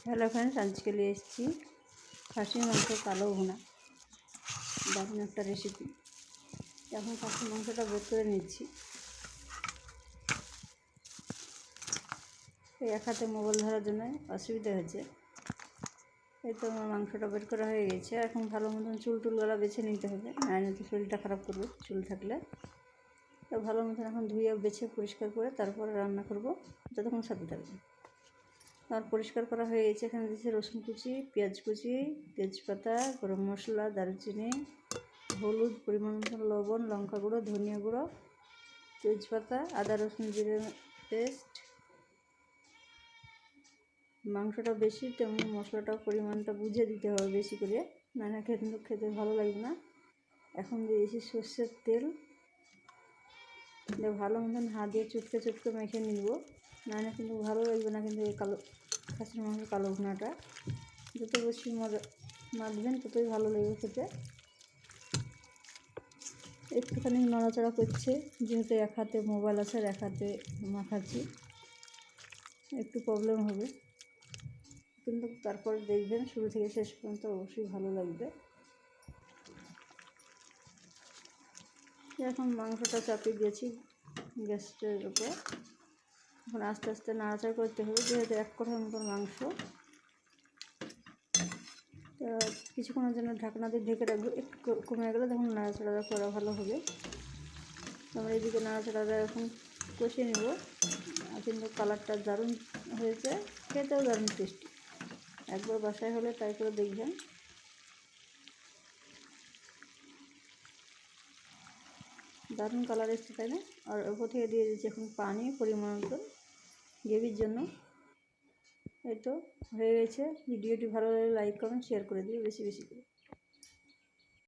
Hello friends, আজকে নিয়ে এসেছি খাসির মাংস কালো ভুনা। দারুণ একটা রেসিপি। এখন খাসির মাংসটা বের করে নিচ্ছি। এই এক হাতে মোবাইল ধরার জন্য অসুবিধা হয়েছে। এই তো আমার মাংসটা বের করা হয়ে গেছে। এখন ভালো মতন চুলগুলা বেছে নিতে হবে, তো শরীরটা খারাপ করবে চুল থাকলে। তো ভালো মতন এখন ধুয়ে বেছে পরিষ্কার করে তারপরে রান্না করব, যতক্ষণ সাথে থাকবে। আর পরিষ্কার করা হয়ে গেছে। এখানে দিয়েছি রসুন কুচি, পেঁয়াজ কুচি, তেজপাতা, গরম মশলা, দারুচিনি, হলুদ, পরিমাণ মতো লবণ, লঙ্কা গুঁড়ো, ধনিয়া গুঁড়ো, তেজপাতা, আদা রসুন জিরে পেস্ট। মাংসটা বেশি, তেমনি মশলাটাও পরিমাণটা বুঝে দিতে হবে বেশি করে, না কিন্তু খেতে ভালো লাগবে না। এখন দিয়েছি সর্ষের তেল, ভালো মতন হাত দিয়ে চটকে চটকে মেখে নিব, না কিন্তু ভালো লাগবে না। কিন্তু এই কালো খাসির মাংসের কালো ভুনাটা যত বেশি মাখবেন ততই ভালো লাগবে খেতে। একটুখানি নড়াচড়া করছে, যেহেতু এক হাতে মোবাইল আছে আর এক হাতে মাখাচ্ছি, একটু প্রবলেম হবে, কিন্তু তারপর দেখবেন শুরু থেকে শেষ পর্যন্ত অবশ্যই ভালো লাগবে। এখন মাংসটা চাপিয়ে দিয়েছি গ্যাসের উপর। এখন আস্তে আস্তে নাড়াচাড়া করতে হবে, যেহেতু এক কড়ার মতন মাংস। কিছুক্ষণের জন্য ঢাকনা দিয়ে ঢেকে রাখবো, একটু কমে গেলে তখন নাড়াচাড়া করা ভালো হবে। আমরা এদিকে নাড়াচাড়াটা এখন কষিয়ে নেব। কিন্তু কালারটা দারুণ হয়েছে, খেতেও দারুণ টেস্টি। একবার বাসায় হলে ট্রাই করে দেখবেন। দারুণ কালার এসছে, তাই না? আর ওপর থেকে দিয়ে দিচ্ছি এখন পানি পরিমাণ মতো গ্রেভির জন্য। এই তো হয়ে গেছে। ভিডিওটি ভালো লাগলে লাইক কমেন্ট শেয়ার করে দিও বেশি বেশি করে।